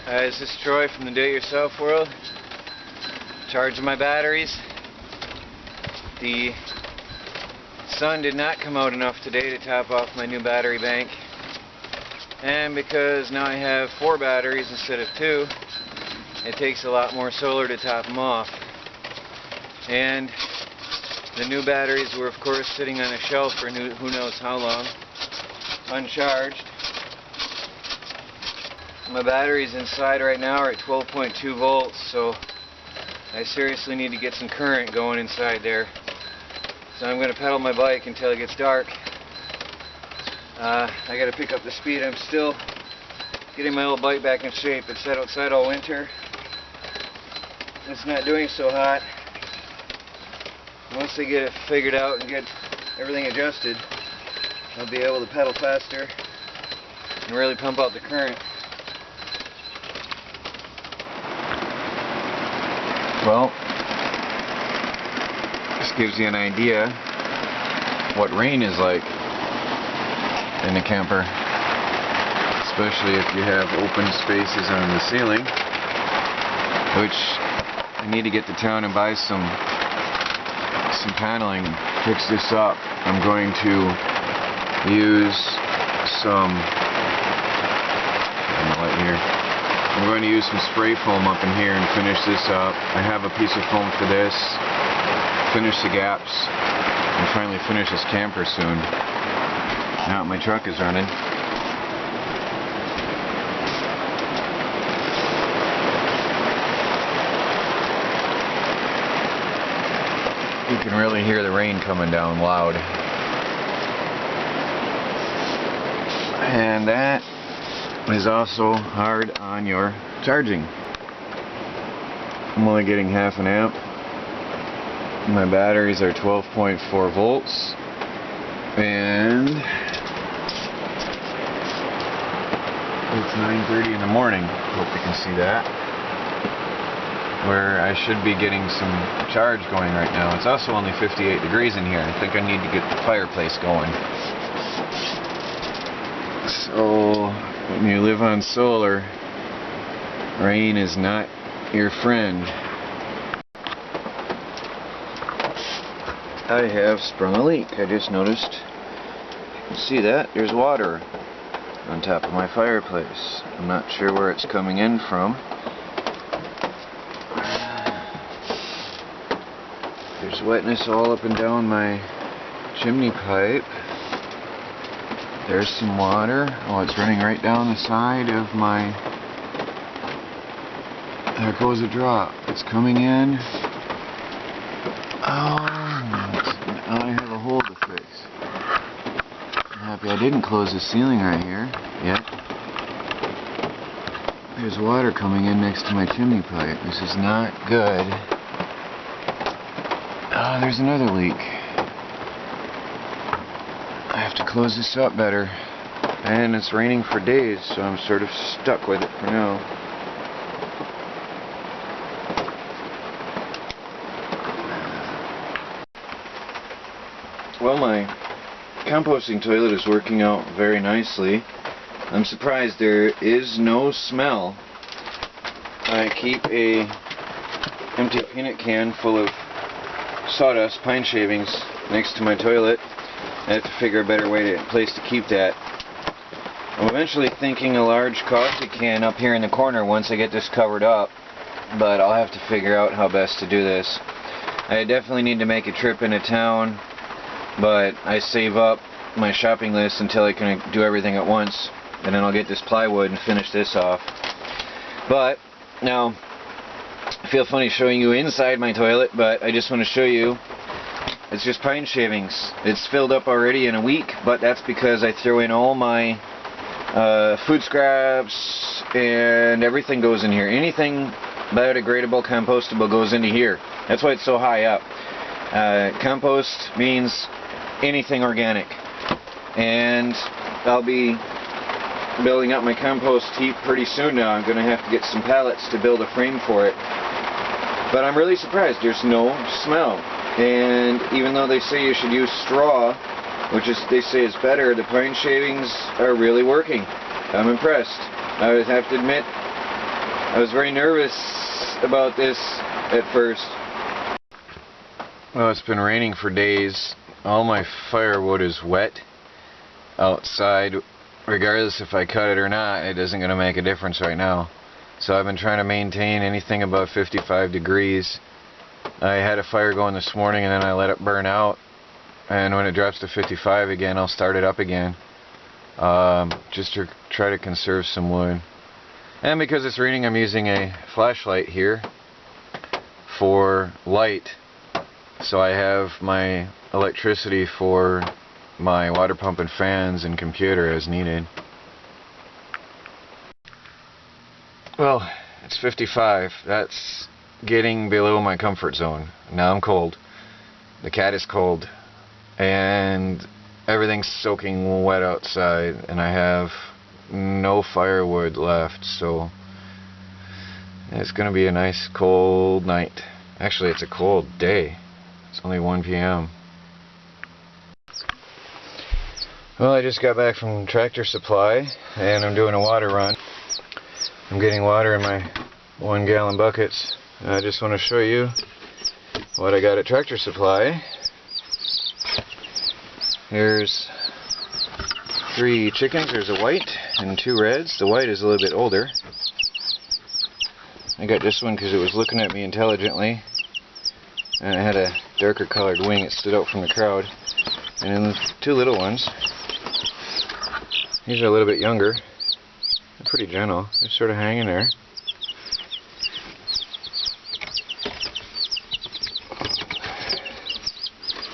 This is Troy from the Do-It-Yourself World. Charging my batteries. The sun did not come out enough today to top off my new battery bank. And because now I have 4 batteries instead of 2, it takes a lot more solar to top them off. And the new batteries were of course sitting on a shelf for who knows how long, uncharged. My batteries inside right now are at 12.2 volts, so I seriously need to get some current going inside there. So I'm going to pedal my bike until it gets dark. I got to pick up the speed. I'm still getting my old bike back in shape. It's sat outside all winter. It's not doing so hot. Once I get it figured out and get everything adjusted, I'll be able to pedal faster and really pump out the current. Well, this gives you an idea what rain is like in a camper, especially if you have open spaces on the ceiling, which I need to get to town and buy some paneling, fix this up. I'm going to use some I'm going to use some spray foam up in here and finish this up. I have a piece of foam for this. Finish the gaps and finally finish this camper soon. Now my truck is running. You can really hear the rain coming down loud. And that is also hard on your charging. I'm only getting half an amp. My batteries are 12.4 volts. And it's 9:30 in the morning. Hope you can see that. Where I should be getting some charge going right now. It's also only 58 degrees in here. I think I need to get the fireplace going. So when you live on solar, rain is not your friend. I have sprung a leak. I just noticed. You can see that. There's water on top of my fireplace. I'm not sure where it's coming in from. There's wetness all up and down my chimney pipe. There's some water. Oh, it's running right down the side of my... There goes a drop. It's coming in. Oh, now I have a hole to fix. I'm happy I didn't close the ceiling right here yet. There's water coming in next to my chimney pipe. This is not good. Ah, there's another leak. I have to close this up better. And it's raining for days, so I'm sort of stuck with it for now. Well, my composting toilet is working out very nicely. I'm surprised there is no smell. I keep a empty peanut can full of sawdust, pine shavings, next to my toilet. I have to figure a better place to keep that. I'm eventually thinking a large coffee can up here in the corner once I get this covered up, but I'll have to figure out how best to do this. I definitely need to make a trip into town, but I save up my shopping list until I can do everything at once, and then I'll get this plywood and finish this off. But now, I feel funny showing you inside my toilet, but I just want to show you. It's just pine shavings. It's filled up already in a week, but that's because I throw in all my food scraps and everything goes in here. Anything biodegradable, compostable goes into here. That's why it's so high up. Compost means anything organic. And I'll be building up my compost heap pretty soon now. I'm going to have to get some pallets to build a frame for it. But I'm really surprised. There's no smell. And even though they say you should use straw, which is they say is better, the pine shavings are really working. I'm impressed. I would have to admit, I was very nervous about this at first. Well, it's been raining for days. All my firewood is wet outside. Regardless if I cut it or not, it isn't going to make a difference right now. So I've been trying to maintain anything above 55 degrees. I had a fire going this morning and then I let it burn out. And when it drops to 55 again, I'll start it up again. Just to try to conserve some wood. And because it's raining, I'm using a flashlight here for light. So I have my electricity for my water pump and fans and computer as needed. Well, it's 55. That's getting below my comfort zone. Now I'm cold. The cat is cold. And everything's soaking wet outside. And I have no firewood left. So it's going to be a nice cold night. Actually, it's a cold day. It's only 1 p.m. Well, I just got back from Tractor Supply and I'm doing a water run. I'm getting water in my 1-gallon buckets. I just want to show you what I got at Tractor Supply. Here's 3 chickens. There's a white and 2 reds. The white is a little bit older. I got this one because it was looking at me intelligently. And it had a darker colored wing. It stood out from the crowd. And then the 2 little ones. These are a little bit younger. They're pretty gentle. They're sort of hanging there.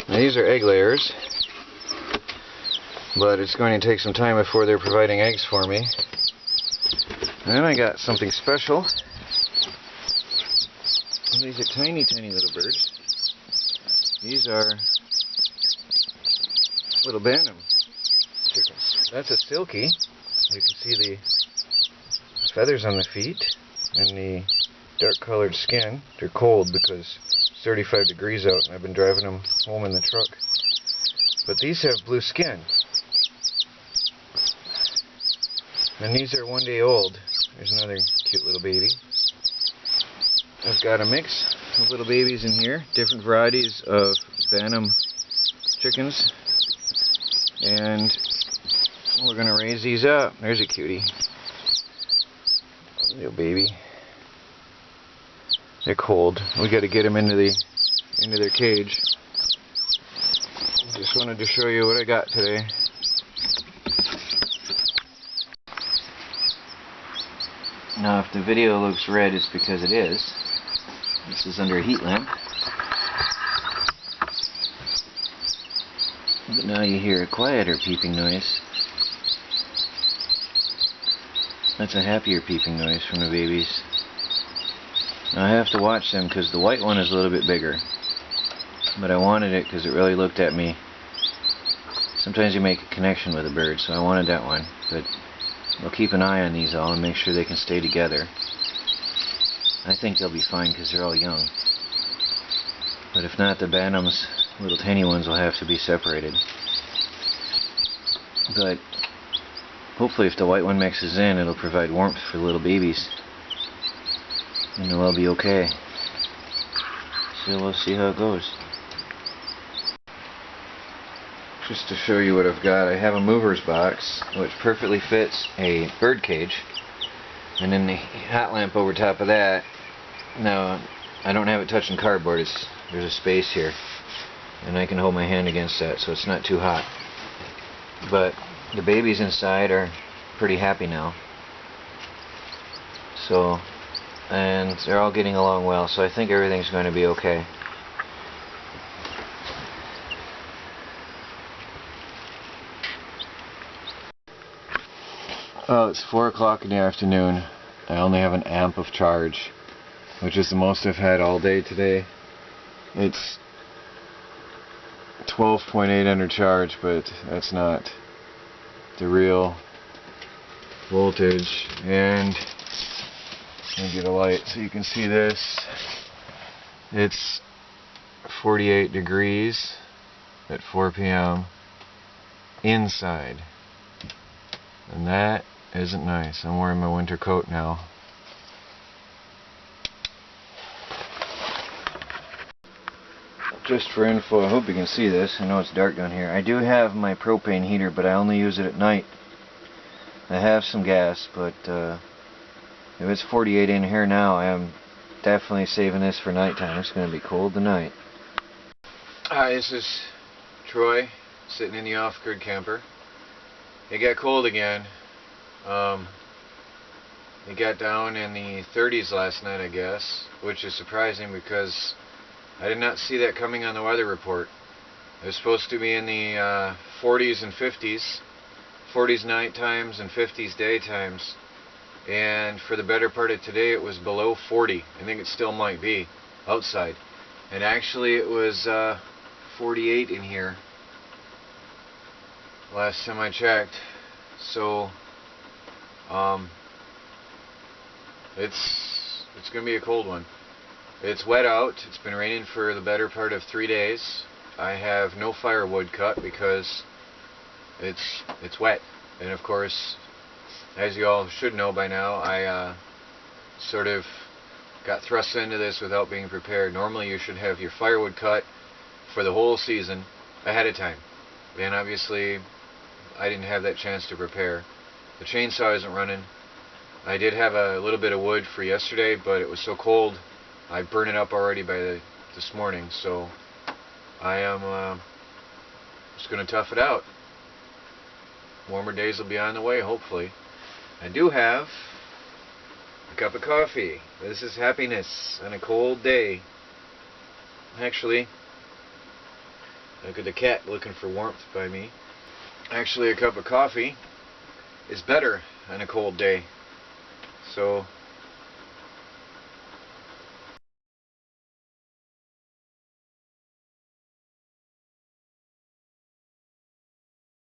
Now these are egg layers. But it's going to take some time before they're providing eggs for me. And then I got something special. These are tiny, tiny little birds. These are little Bantam chickens. That's a silky. You can see the feathers on the feet and the dark colored skin. They're cold because it's 35 degrees out and I've been driving them home in the truck. But these have blue skin. And these are 1 day old. There's another cute little baby. I've got a mix of little babies in here, different varieties of Bantam chickens, and we're going to raise these up. There's a cutie. Little baby. They're cold. We got to get them into their cage. Just wanted to show you what I got today. Now if the video looks red, it's because it is. This is under a heat lamp. But now you hear a quieter peeping noise. That's a happier peeping noise from the babies. Now I have to watch them because the white one is a little bit bigger. But I wanted it because it really looked at me. Sometimes you make a connection with a bird, so I wanted that one. But we'll keep an eye on these all and make sure they can stay together. I think they'll be fine because they're all young. But if not, the Bantams, little tiny ones, will have to be separated. But hopefully if the white one mixes in, it'll provide warmth for the little babies. And they'll all be okay. So we'll see how it goes. Just to show you what I've got, I have a mover's box which perfectly fits a bird cage. And then the hot lamp over top of that. Now, I don't have it touching cardboard. There's a space here. And I can hold my hand against that so it's not too hot. But the babies inside are pretty happy now. So, and they're all getting along well. So I think everything's going to be okay. Well, it's 4 o'clock in the afternoon. I only have an amp of charge, which is the most I've had all day today. It's 12.8 under charge, but that's not the real voltage. And let me get a light so you can see this. It's 48 degrees at 4 p.m. inside. And that isn't nice. I'm wearing my winter coat now. just for info, I hope you can see this. I know it's dark down here. I do have my propane heater, but I only use it at night. I have some gas, but if it's 48 in here now, I am definitely saving this for nighttime. It's going to be cold tonight. Hi, this is Troy, sitting in the off-grid camper. It got cold again. It got down in the 30s last night, I guess, which is surprising because I did not see that coming on the weather report. It was supposed to be in the 40s and 50s, 40s night times and 50s day times, and for the better part of today it was below 40. I think it still might be outside, and actually it was 48 in here last time I checked. So it's gonna be a cold one. It's wet out. It's been raining for the better part of 3 days. I have no firewood cut because it's wet, and of course, as you all should know by now, I sort of got thrust into this without being prepared. Normally you should have your firewood cut for the whole season ahead of time, and obviously I didn't have that chance to prepare. The chainsaw isn't running. I did have a little bit of wood for yesterday, but it was so cold I burned it up already by this morning, so I am just going to tough it out. Warmer days will be on the way, hopefully. I do have a cup of coffee. This is happiness on a cold day. Actually, look at the cat looking for warmth by me. Actually, a cup of coffee is better on a cold day. So